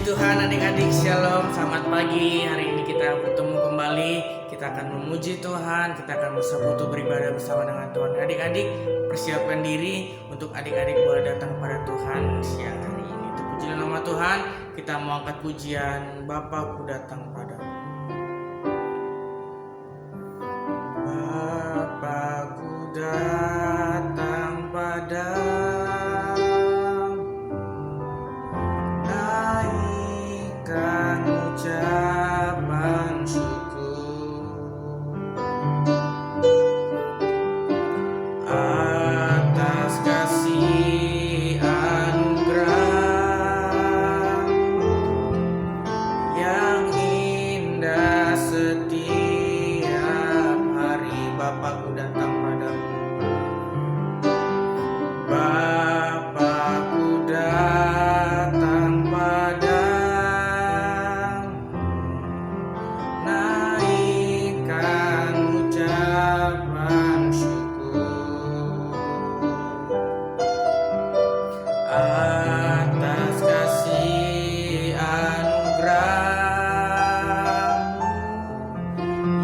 Tuhan adik-adik, shalom, selamat pagi. Hari ini kita bertemu kembali. Kita akan memuji Tuhan, kita akan bersekutu beribadah bersama dengan Tuhan. Adik-adik, persiapkan diri untuk adik-adik boleh datang kepada Tuhan siang hari ini. Terpujilah nama Tuhan. Kita mau angkat pujian, Bapakku datang padamu. Bapakku datang padamu. Ucapan syukur atas kasih anugerah yang indah setiap hari. Bapakku datang padamu. Bapakku datang padamu. Atas kasih anugerah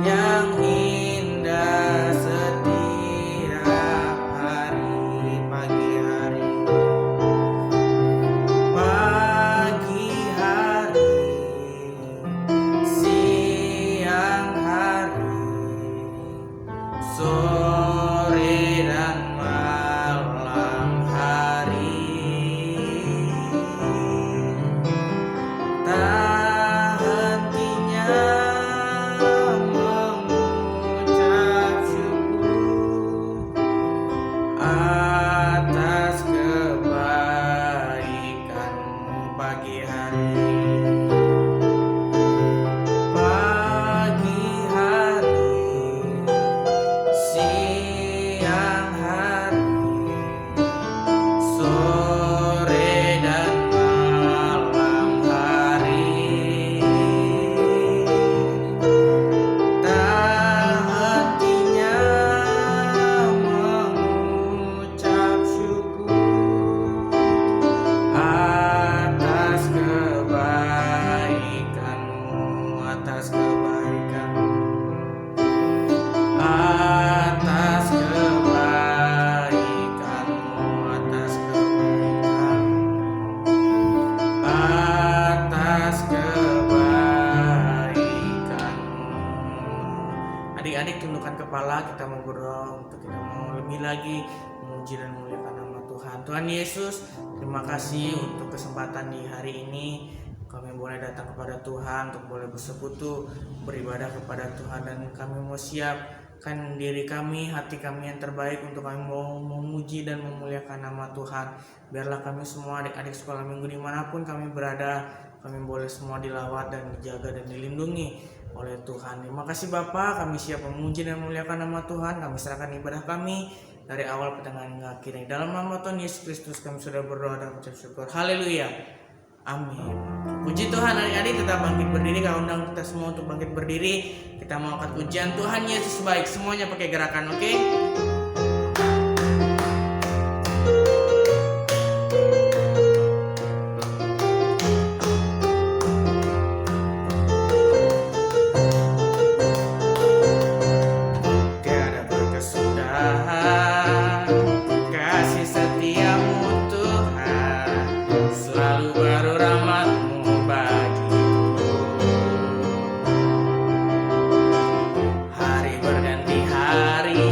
yang indah setiap hari. Pagi hari, siang hari, sore dan malam hari, tak hentinya mengucap syukur atas kebaikan-Mu. Pagi hari, siang hari, sore dan malam hari, tak hentinya mengucap syukur atas kebaikan-Mu, atas kebaikan-Mu, atas kebaikan-Mu, atas kebaikan-Mu, atas kebaikan-Mu. Adik-adik, tundukkan kepala, kita mau berdoa untuk kita mau lebih lagi memuji dan memuliakan nama Tuhan. Tuhan Yesus, terima kasih untuk kesempatan di hari ini. Kami boleh datang kepada Tuhan untuk boleh bersekutu, beribadah kepada Tuhan, dan kami mau siapkan diri kami, hati kami yang terbaik untuk kami mau memuji dan memuliakan nama Tuhan. Biarlah kami semua adik-adik sekolah minggu dimanapun kami berada, kami boleh semua dilawat dan dijaga dan dilindungi oleh Tuhan. Terima kasih Bapa, kami siap memuji dan memuliakan nama Tuhan. Kami serahkan ibadah kami dari awal pertengahan hingga akhirnya. Dalam nama Tuhan Yesus Kristus kami sudah berdoa dan mengucap syukur. Haleluya. Amin. Puji Tuhan. Adik-adik tetap bangkit berdiri. Kau undang kita semua untuk bangkit berdiri. Kita mau angkat pujian Tuhan Yesus baik. Semuanya pakai gerakan, oke? Tiada berkesudahan kasih setiamu Tuhan, selalu baru rahmat-Mu bagiku. Hari berganti hari,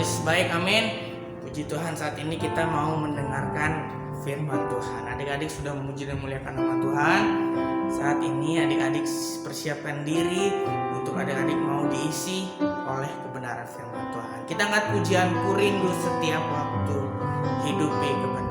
Yesus baik, amin. Puji Tuhan, saat ini kita mau mendengarkan firman Tuhan. Adik-adik sudah memuji dan memuliakan nama Tuhan. Saat ini adik-adik persiapkan diri untuk adik-adik mau diisi oleh kebenaran firman Tuhan. Kita angkat pujian Ku Rindu Setiap Waktu Hidupi Kebenaran.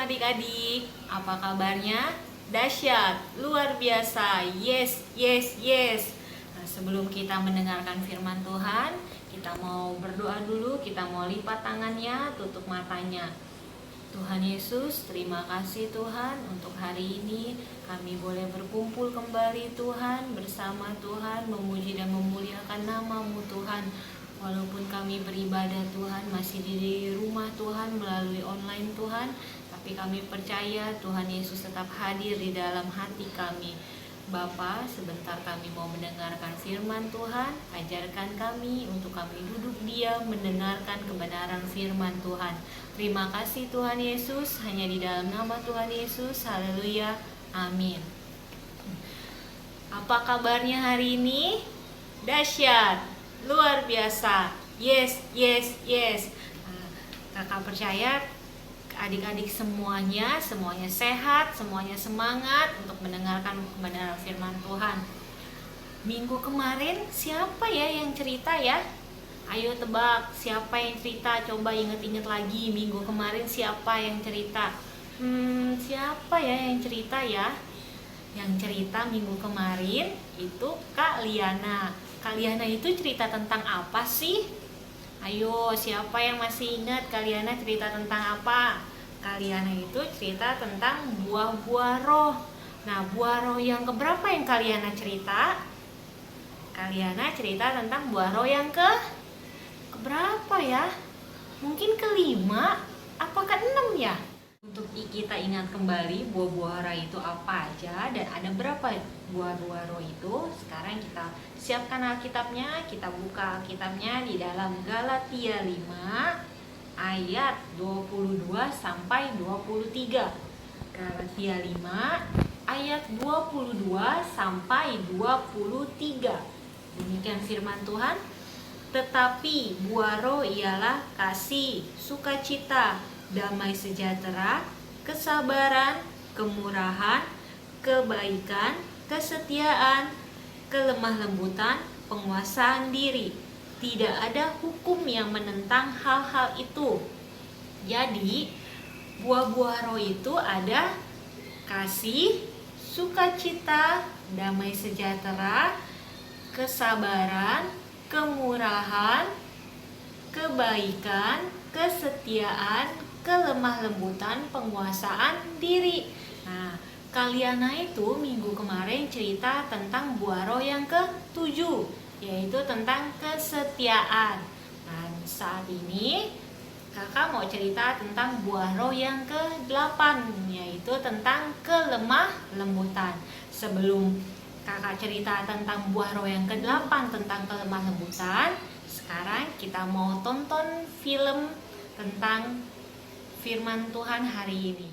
Adik-adik, apa kabarnya? Dahsyat, luar biasa, yes, yes, yes. Nah, sebelum kita mendengarkan firman Tuhan, kita mau berdoa dulu, kita mau lipat tangannya, tutup matanya. Tuhan Yesus, terima kasih Tuhan untuk hari ini kami boleh berkumpul kembali Tuhan, bersama Tuhan, memuji dan memuliakan nama-Mu Tuhan. Walaupun kami beribadah Tuhan masih di rumah Tuhan melalui online Tuhan, tapi kami percaya Tuhan Yesus tetap hadir di dalam hati kami. Bapa, sebentar kami mau mendengarkan firman Tuhan, ajarkan kami untuk kami duduk diam mendengarkan kebenaran firman Tuhan. Terima kasih Tuhan Yesus, hanya di dalam nama Tuhan Yesus, haleluya, amin. Apa kabarnya hari ini? Dahsyat, luar biasa, yes, yes, yes. Kakak percaya adik-adik semuanya sehat, semuanya semangat untuk mendengarkan kebenaran firman Tuhan. Minggu kemarin siapa ya yang cerita ya? Ayo tebak, siapa yang cerita? Coba inget-inget lagi, minggu kemarin siapa yang cerita? Siapa ya yang cerita ya? Yang cerita minggu kemarin itu Kak Liana. Kaliana itu cerita tentang apa sih? Ayo, siapa yang masih ingat Kaliana cerita tentang apa? Kaliana itu cerita tentang buah-buah roh. Nah, buah roh yang keberapa yang Kaliana cerita? Kaliana cerita tentang buah roh yang keberapa ya? Mungkin kelima, apa keenam ya? Untuk kita ingat kembali buah-buah roh itu apa aja dan ada berapa buah-buah roh itu. Sekarang kita siapkan Alkitabnya, kita buka Alkitabnya di dalam Galatia 5 ayat 22 sampai 23. Galatia 5 ayat 22 sampai 23. Demikian firman Tuhan. Tetapi buah roh ialah kasih, sukacita, damai sejahtera, kesabaran, kemurahan, kebaikan, kesetiaan, kelemah lembutan, penguasaan diri. Tidak ada hukum yang menentang hal-hal itu. Jadi, buah-buah roh itu ada kasih, sukacita, damai sejahtera, kesabaran, kemurahan, kebaikan, kesetiaan, kelemah lembutan, penguasaan diri. Nah, Kaliana itu minggu kemarin cerita tentang buah roh yang ke-7, yaitu tentang kesetiaan. Nah, saat ini kakak mau cerita tentang buah roh yang ke-8, yaitu tentang kelemah lembutan. Sebelum kakak cerita tentang buah roh yang ke-8 tentang kelemah lembutan, sekarang kita mau tonton film tentang firman Tuhan hari ini.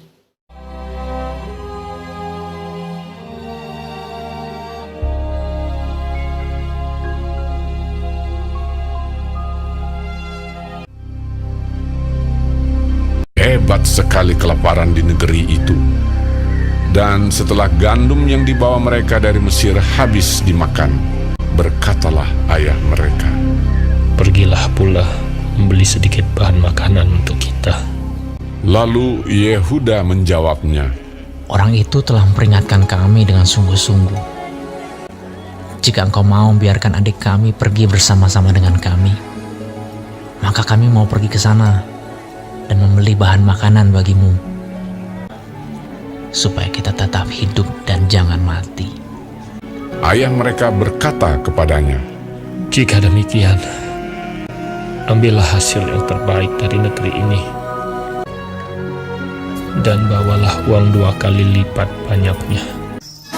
Hebat sekali kelaparan di negeri itu. Dan setelah gandum yang dibawa mereka dari Mesir habis dimakan, berkatalah ayah mereka, "Pergilah pula membeli sedikit bahan makanan untuk kita." Lalu Yehuda menjawabnya, Orang itu telah memperingatkan kami dengan sungguh-sungguh. Jika engkau mau biarkan adik kami pergi bersama-sama dengan kami, maka kami mau pergi ke sana dan membeli bahan makanan bagimu, supaya kita tetap hidup dan jangan mati. ayah mereka berkata kepadanya, Jika demikian, ambillah hasil yang terbaik dari negeri ini, dan bawalah uang 2 kali lipat banyaknya.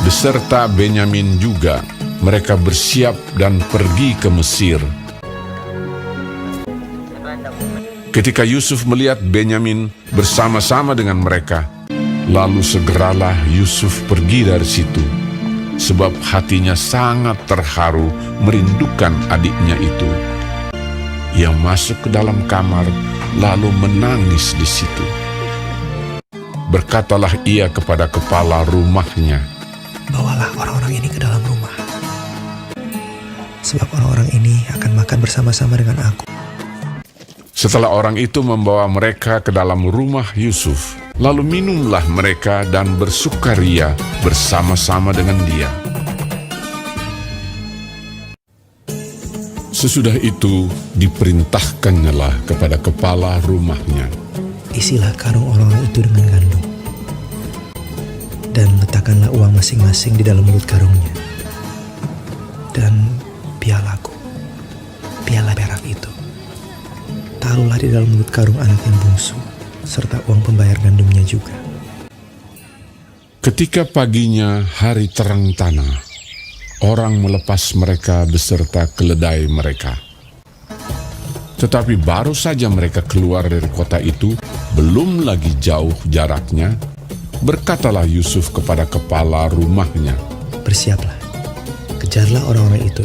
beserta Benyamin juga, mereka bersiap dan pergi ke Mesir. Ketika Yusuf melihat Benyamin bersama-sama dengan mereka, lalu segeralah Yusuf pergi dari situ, sebab hatinya sangat terharu merindukan adiknya itu. Ia masuk ke dalam kamar, lalu menangis di situ. Berkatalah ia kepada kepala rumahnya, "Bawalah orang-orang ini ke dalam rumah, sebab orang-orang ini akan makan bersama-sama dengan aku." Setelah orang itu membawa mereka ke dalam rumah Yusuf, lalu minumlah mereka dan bersukaria bersama-sama dengan dia. Sesudah itu diperintahkannyalah kepada kepala rumahnya, Isilah karung orang-orang itu dengan gandum, dan letakkanlah uang masing-masing di dalam mulut karungnya, dan pialaku, piala perak itu, taruhlah di dalam mulut karung anak yang bungsu, serta uang pembayar gandumnya juga. Ketika paginya hari terang tanah, orang melepas mereka beserta keledai mereka. Tetapi baru saja mereka keluar dari kota itu, belum lagi jauh jaraknya, berkatalah Yusuf kepada kepala rumahnya, "Bersiaplah, kejarlah orang-orang itu."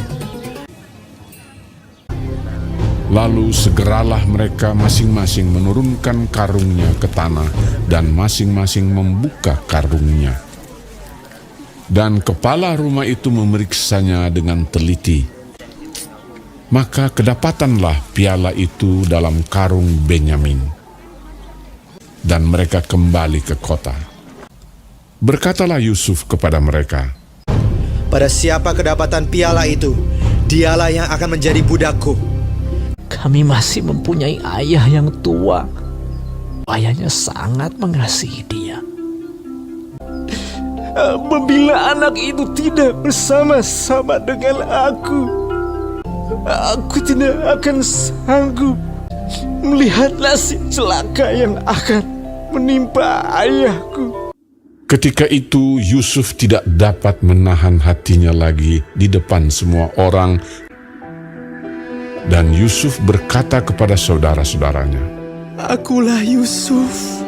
Lalu segeralah mereka masing-masing menurunkan karungnya ke tanah dan masing-masing membuka karungnya. Dan kepala rumah itu memeriksanya dengan teliti. Maka kedapatanlah piala itu dalam karung Benyamin. Dan mereka kembali ke kota. Berkatalah Yusuf kepada mereka, "Pada siapa kedapatan piala itu, Dialah yang akan menjadi budakku. Kami masih mempunyai ayah yang tua. Ayahnya sangat mengasihi dia. Apabila anak itu tidak bersama-sama dengan aku tidak akan sanggup melihat nasib celaka yang akan menimpa ayahku. Ketika itu Yusuf tidak dapat menahan hatinya lagi di depan semua orang, dan Yusuf berkata kepada saudara-saudaranya, Akulah Yusuf,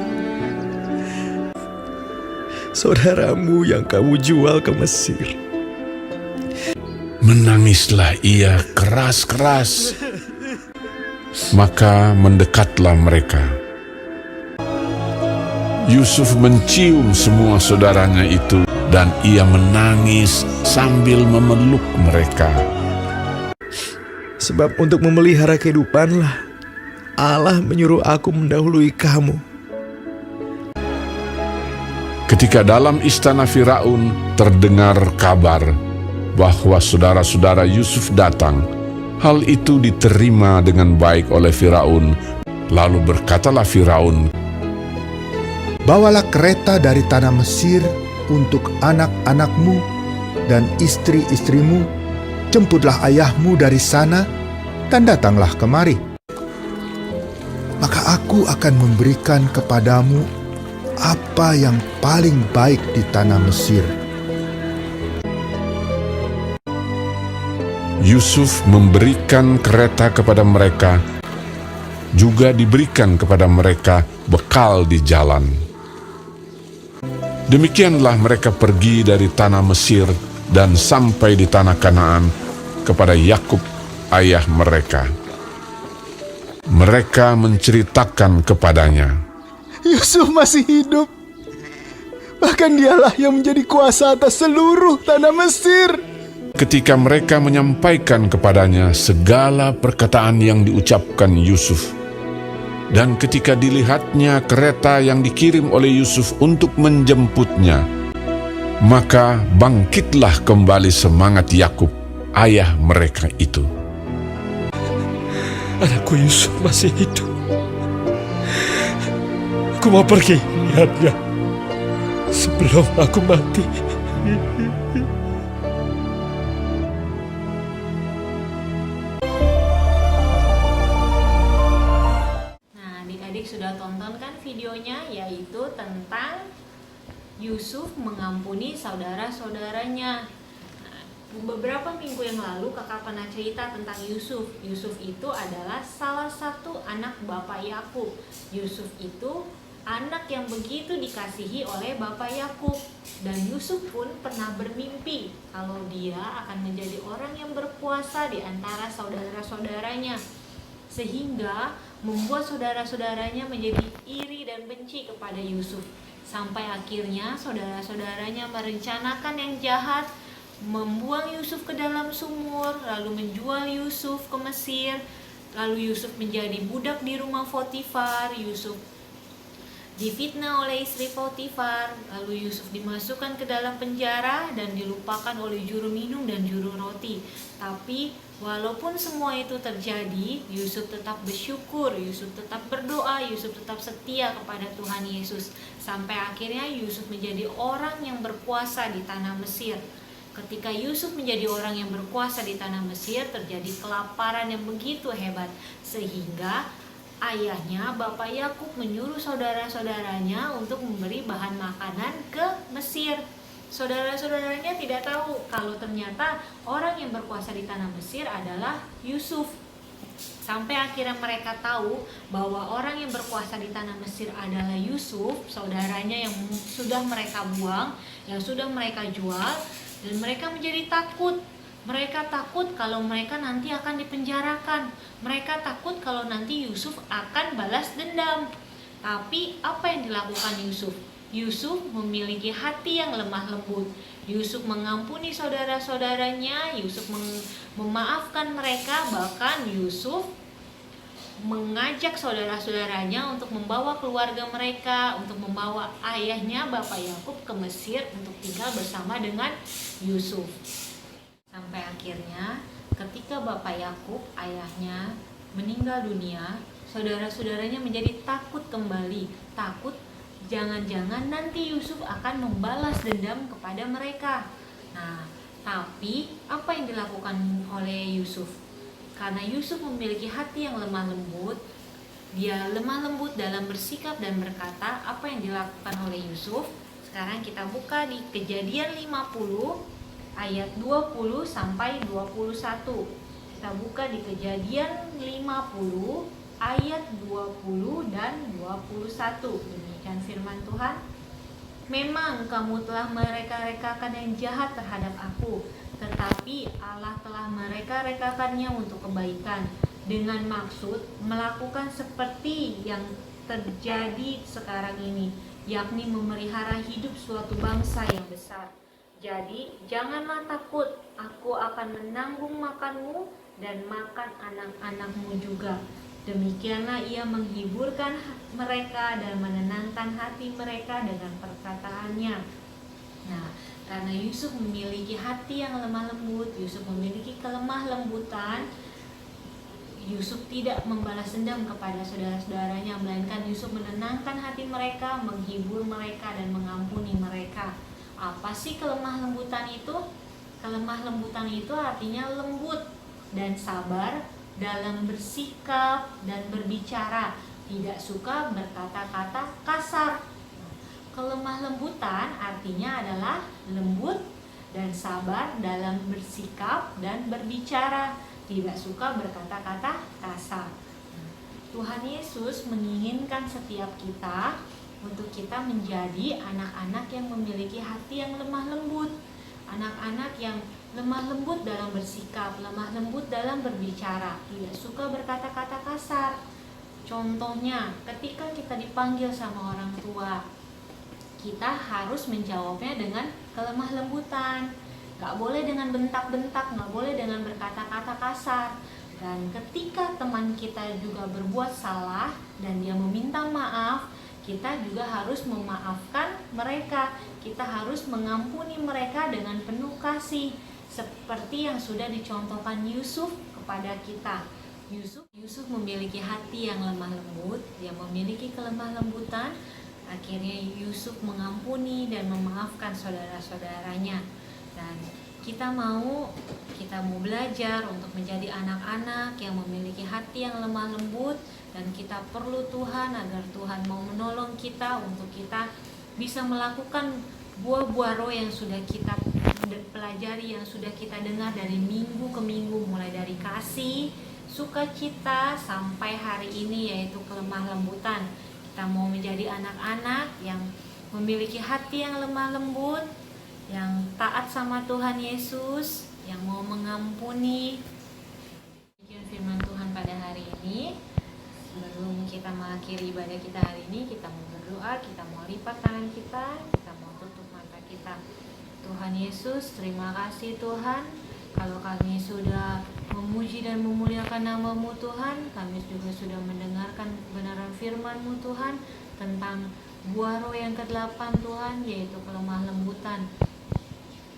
saudaramu yang kamu jual ke Mesir. menangislah ia keras-keras. Maka mendekatlah mereka. Yusuf mencium semua saudaranya itu, dan ia menangis sambil memeluk mereka. Sebab untuk memelihara kehidupanlah Allah menyuruh aku mendahului kamu. Ketika dalam istana Firaun terdengar kabar bahwa saudara-saudara Yusuf datang, hal itu diterima dengan baik oleh Firaun. Lalu berkatalah Firaun, Bawalah kereta dari tanah Mesir untuk anak-anakmu dan istri-istrimu. Jemputlah ayahmu dari sana dan datanglah kemari. Maka aku akan memberikan kepadamu apa yang paling baik di tanah Mesir. Yusuf memberikan kereta kepada mereka, juga diberikan kepada mereka bekal di jalan. Demikianlah mereka pergi dari tanah Mesir dan sampai di tanah Kanaan kepada Yakub ayah mereka. Mereka menceritakan kepadanya, Yusuf masih hidup. Bahkan dialah yang menjadi kuasa atas seluruh tanah Mesir. ketika mereka menyampaikan kepadanya segala perkataan yang diucapkan Yusuf. Dan ketika dilihatnya kereta yang dikirim oleh Yusuf untuk menjemputnya, maka bangkitlah kembali semangat Yakub, ayah mereka itu. Anakku Yusuf masih hidup. Aku mau pergi lihatnya sebelum aku mati. Nah, adik-adik sudah tonton kan videonya, yaitu tentang Yusuf mengampuni saudara-saudaranya. Nah, beberapa minggu yang lalu kakak pernah cerita tentang Yusuf. Yusuf itu adalah salah satu anak Bapak Yakub. Yusuf itu anak yang begitu dikasihi oleh Bapak Yakub. Dan Yusuf pun pernah bermimpi kalau dia akan menjadi orang yang berkuasa di antara saudara-saudaranya, sehingga membuat saudara-saudaranya menjadi iri dan benci kepada Yusuf. Sampai akhirnya saudara-saudaranya merencanakan yang jahat, membuang Yusuf ke dalam sumur, lalu menjual Yusuf ke Mesir. Lalu Yusuf menjadi budak di rumah Potifar. Yusuf difitnah oleh istri Potifar. Lalu Yusuf dimasukkan ke dalam penjara dan dilupakan oleh juru minum dan juru roti. Tapi walaupun semua itu terjadi, Yusuf tetap bersyukur, Yusuf tetap berdoa, Yusuf tetap setia kepada Tuhan Yesus. Sampai akhirnya Yusuf menjadi orang yang berkuasa di tanah Mesir. Ketika Yusuf menjadi orang yang berkuasa di tanah Mesir, terjadi kelaparan yang begitu hebat, sehingga ayahnya Bapak Yakub menyuruh saudara-saudaranya untuk memberi bahan makanan ke Mesir. Saudara-saudaranya tidak tahu kalau ternyata orang yang berkuasa di tanah Mesir adalah Yusuf. Sampai akhirnya mereka tahu bahwa orang yang berkuasa di tanah Mesir adalah Yusuf, saudaranya yang sudah mereka buang, yang sudah mereka jual, dan mereka menjadi takut. Mereka takut kalau mereka nanti akan dipenjarakan. Mereka takut kalau nanti Yusuf akan balas dendam. Tapi apa yang dilakukan Yusuf? Yusuf memiliki hati yang lemah lembut. Yusuf mengampuni saudara-saudaranya. Yusuf memaafkan mereka. Bahkan Yusuf mengajak saudara-saudaranya untuk membawa keluarga mereka, untuk membawa ayahnya Bapak Yakub ke Mesir untuk tinggal bersama dengan Yusuf. Sampai akhirnya ketika ketika Bapak Yakub, ayahnya, meninggal dunia, saudara-saudaranya menjadi takut kembali. Takut jangan-jangan nanti Yusuf akan membalas dendam kepada mereka. Nah, tapi apa yang dilakukan oleh Yusuf? Karena Yusuf memiliki hati yang lemah lembut, dia lemah lembut dalam bersikap dan berkata. Apa yang dilakukan oleh Yusuf? Sekarang kita buka di Kejadian 50 ayat 20 sampai 21. Kita buka di Kejadian 50 ayat 20 dan 21. Demikian firman Tuhan. Memang kamu telah mereka-rekakan yang jahat terhadap aku, tetapi Allah telah mereka-rekakannya untuk kebaikan, dengan maksud melakukan seperti yang terjadi sekarang ini, yakni memelihara hidup suatu bangsa yang besar. Jadi janganlah takut, aku akan menanggung makanmu dan makan anak-anakmu juga. Demikianlah ia menghiburkan mereka dan menenangkan hati mereka dengan perkataannya. Nah, karena Yusuf memiliki hati yang lemah lembut, Yusuf memiliki kelemah lembutan, Yusuf tidak membalas dendam kepada saudara-saudaranya, melainkan Yusuf menenangkan hati mereka, menghibur mereka, dan mengampuni mereka. Apa sih kelemah lembutan itu? Kelemah lembutan itu artinya lembut dan sabar dalam bersikap dan berbicara, tidak suka berkata-kata kasar. Kelemah lembutan artinya adalah lembut dan sabar dalam bersikap dan berbicara, tidak suka berkata-kata kasar. Tuhan Yesus menginginkan setiap kita untuk kita menjadi anak-anak yang memiliki hati yang lemah lembut, anak-anak yang lemah lembut dalam bersikap, lemah lembut dalam berbicara, tidak suka berkata-kata kasar. Contohnya, ketika kita dipanggil sama orang tua, kita harus menjawabnya dengan kelemah lembutan. Gak boleh dengan bentak-bentak, gak boleh dengan berkata-kata kasar. Dan ketika teman kita juga berbuat salah dan dia meminta maaf, kita juga harus memaafkan mereka. Kita harus mengampuni mereka dengan penuh kasih, seperti yang sudah dicontohkan Yusuf kepada kita. Yusuf memiliki hati yang lemah lembut, dia memiliki kelemah lembutan. Akhirnya Yusuf mengampuni dan memaafkan saudara-saudaranya. Dan kita mau belajar untuk menjadi anak-anak yang memiliki hati yang lemah lembut, dan kita perlu Tuhan agar Tuhan mau menolong kita untuk kita bisa melakukan buah-buah roh yang sudah kita pelajari, yang sudah kita dengar dari minggu ke minggu, mulai dari kasih, sukacita sampai hari ini, yaitu kelemah lembutan. Kita mau menjadi anak-anak yang memiliki hati yang lemah lembut, yang taat sama Tuhan Yesus, yang mau mengampuni. Demikian firman Tuhan pada hari ini. Sebelum kita mengakhiri ibadah kita hari ini, kita mau berdoa, kita mau lipat tangan kita mau tutup mata kita. Tuhan Yesus, terima kasih Tuhan, kalau kami sudah memuji dan memuliakan nama-Mu Tuhan, kami juga sudah mendengarkan kebenaran firman-Mu Tuhan tentang buah roh yang ke-8 Tuhan, yaitu kelemah lembutan.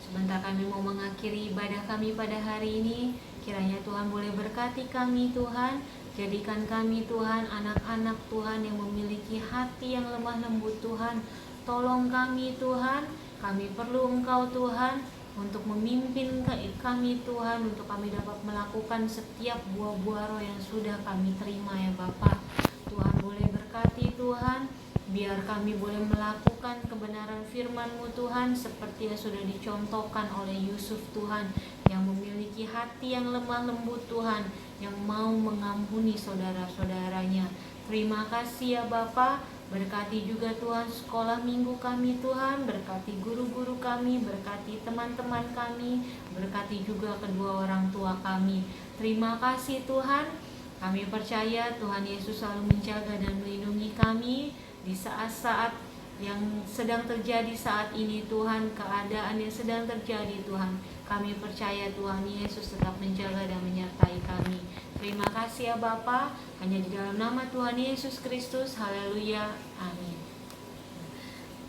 Sebentar kami mau mengakhiri ibadah kami pada hari ini, kiranya Tuhan boleh berkati kami Tuhan, jadikan kami Tuhan anak-anak Tuhan yang memiliki hati yang lemah lembut Tuhan. Tolong kami Tuhan, kami perlu Engkau Tuhan untuk memimpin kami Tuhan, untuk kami dapat melakukan setiap buah-buah roh yang sudah kami terima ya Bapa. Tuhan boleh berkati Tuhan, biar kami boleh melakukan kebenaran firman-Mu Tuhan, seperti yang sudah dicontohkan oleh Yusuf Tuhan, yang memiliki hati yang lemah lembut Tuhan, yang mau mengampuni saudara-saudaranya. Terima kasih ya Bapa. Berkati juga Tuhan sekolah minggu kami Tuhan, berkati guru-guru kami, berkati teman-teman kami, berkati juga kedua orang tua kami. Terima kasih Tuhan, kami percaya Tuhan Yesus selalu menjaga dan melindungi kami di saat-saat yang sedang terjadi saat ini Tuhan, keadaan yang sedang terjadi Tuhan. Kami percaya Tuhan Yesus tetap menjaga dan menyertai kami. Terima kasih ya Bapa, hanya di dalam nama Tuhan Yesus Kristus. Haleluya. Amin.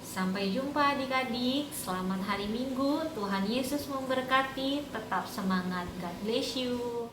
Sampai jumpa adik-adik. Selamat hari Minggu. Tuhan Yesus memberkati. Tetap semangat. God bless you.